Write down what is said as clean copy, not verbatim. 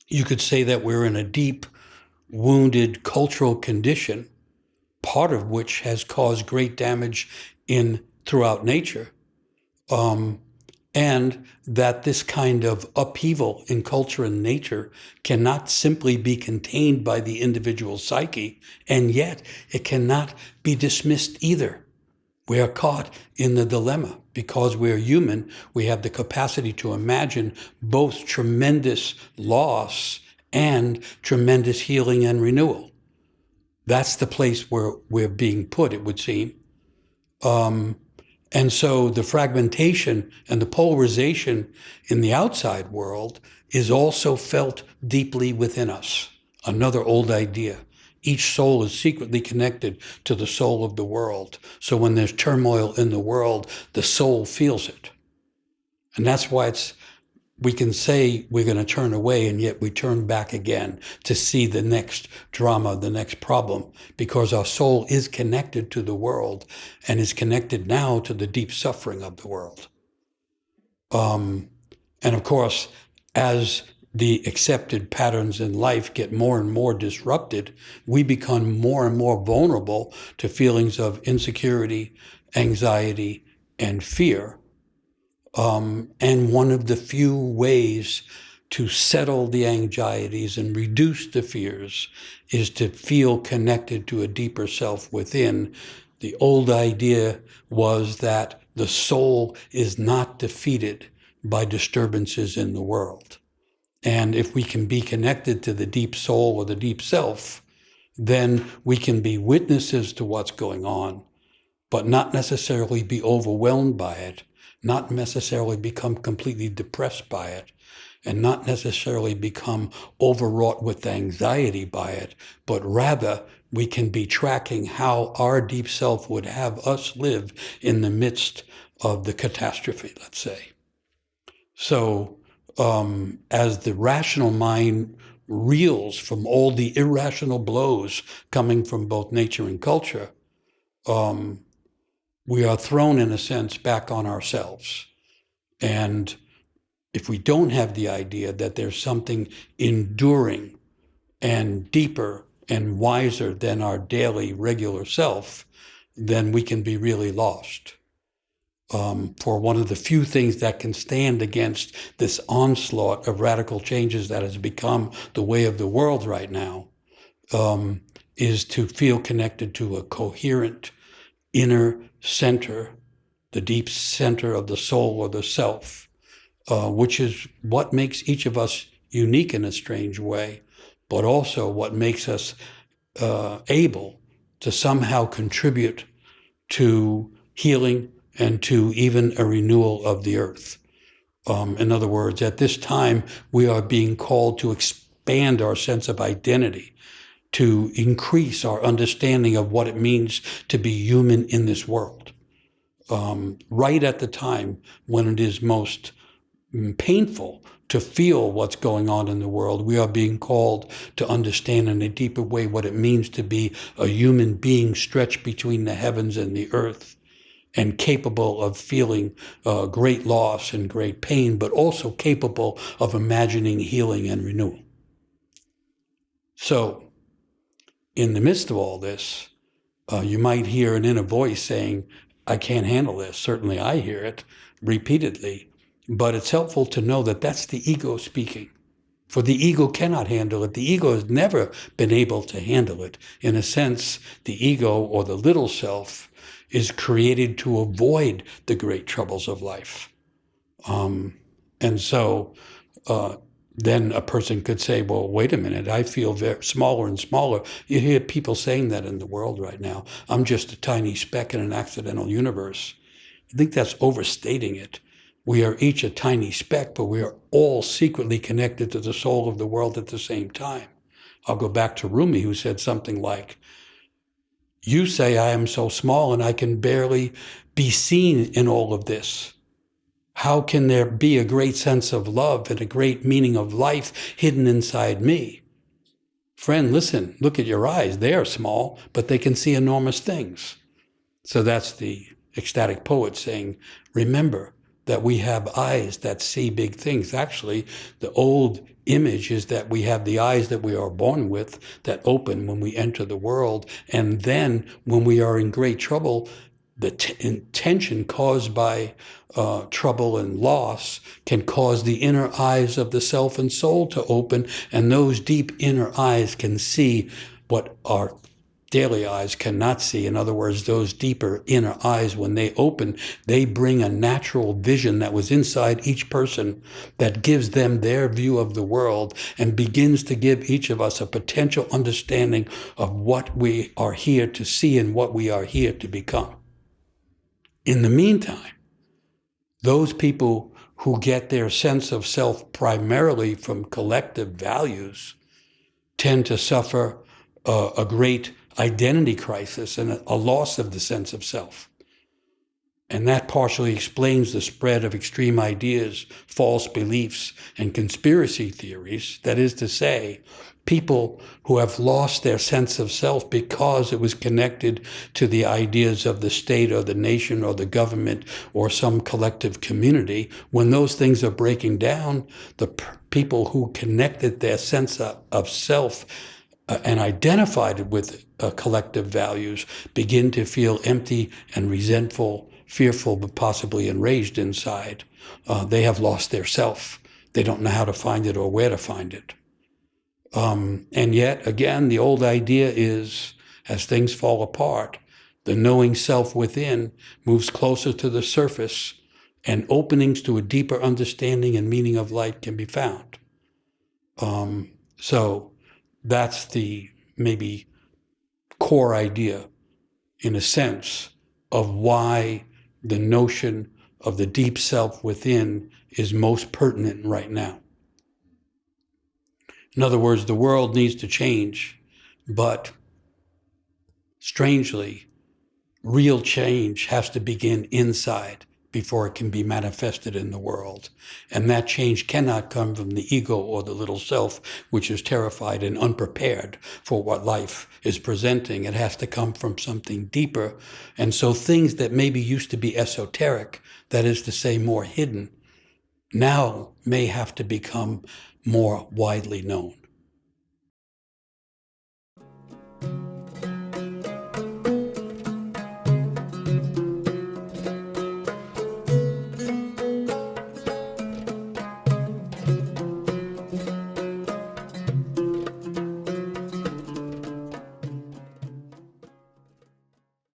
You could say that we're in a deep, wounded cultural condition, part of which has caused great damage throughout nature, and that this kind of upheaval in culture and nature cannot simply be contained by the individual psyche, and yet it cannot be dismissed either. We are caught in the dilemma. Because we're human, we have the capacity to imagine both tremendous loss and tremendous healing and renewal. That's the place where we're being put, it would seem. And so the fragmentation and the polarization in the outside world is also felt deeply within us. Another old idea. Each soul is secretly connected to the soul of the world. So when there's turmoil in the world, the soul feels it. And that's why we can say we're going to turn away, and yet we turn back again to see the next drama, the next problem, because our soul is connected to the world and is connected now to the deep suffering of the world. And of course, as the accepted patterns in life get more and more disrupted, we become more and more vulnerable to feelings of insecurity, anxiety, and fear. And one of the few ways to settle the anxieties and reduce the fears is to feel connected to a deeper self within. The old idea was that the soul is not defeated by disturbances in the world. And if we can be connected to the deep soul or the deep self, then we can be witnesses to what's going on, but not necessarily be overwhelmed by it, not necessarily become completely depressed by it, and not necessarily become overwrought with anxiety by it, but rather we can be tracking how our deep self would have us live in the midst of the catastrophe, let's say. So, as the rational mind reels from all the irrational blows coming from both nature and culture, we are thrown, in a sense, back on ourselves. And if we don't have the idea that there's something enduring and deeper and wiser than our daily, regular self, then we can be really lost. For one of the few things that can stand against this onslaught of radical changes that has become the way of the world right now, is to feel connected to a coherent inner center, the deep center of the soul or the self, which is what makes each of us unique in a strange way, but also what makes us able to somehow contribute to healing and to even a renewal of the earth. In other words, at this time, we are being called to expand our sense of identity, to increase our understanding of what it means to be human in this world. Right at the time when it is most painful to feel what's going on in the world, we are being called to understand in a deeper way what it means to be a human being stretched between the heavens and the earth, and capable of feeling great loss and great pain, but also capable of imagining healing and renewal. So, in the midst of all this, you might hear an inner voice saying, I can't handle this. Certainly I hear it repeatedly, but it's helpful to know that that's the ego speaking. For the ego cannot handle it. The ego has never been able to handle it. In a sense, the ego, or the little self, is created to avoid the great troubles of life. And so then a person could say, well, wait a minute, I feel very smaller and smaller. You hear people saying that in the world right now. I'm just a tiny speck in an accidental universe. I think that's overstating it. We are each a tiny speck, but we are all secretly connected to the soul of the world at the same time. I'll go back to Rumi, who said something like, you say I am so small and I can barely be seen in all of this. How can there be a great sense of love and a great meaning of life hidden inside me? Friend, listen, look at your eyes. They are small, but they can see enormous things. So that's the ecstatic poet saying, remember that we have eyes that see big things. Actually, the old image is that we have the eyes that we are born with that open when we enter the world. And then when we are in great trouble, the tension caused by trouble and loss can cause the inner eyes of the self and soul to open. And those deep inner eyes can see what our daily eyes cannot see. In other words, those deeper inner eyes, when they open, they bring a natural vision that was inside each person that gives them their view of the world and begins to give each of us a potential understanding of what we are here to see and what we are here to become. In the meantime, those people who get their sense of self primarily from collective values tend to suffer a great identity crisis and a loss of the sense of self. And that partially explains the spread of extreme ideas, false beliefs, and conspiracy theories. That is to say, people who have lost their sense of self because it was connected to the ideas of the state or the nation or the government or some collective community. When those things are breaking down, the people who connected their sense of self and identified with collective values begin to feel empty and resentful, fearful, but possibly enraged inside. They have lost their self. They don't know how to find it or where to find it. And yet, again, the old idea is, as things fall apart, the knowing self within moves closer to the surface, and openings to a deeper understanding and meaning of life can be found. So that's the maybe core idea, in a sense, of why the notion of the deep self within is most pertinent right now. In other words, the world needs to change, but strangely, real change has to begin inside before it can be manifested in the world. And that change cannot come from the ego or the little self, which is terrified and unprepared for what life is presenting. It has to come from something deeper. And so things that maybe used to be esoteric, that is to say more hidden, now may have to become more widely known.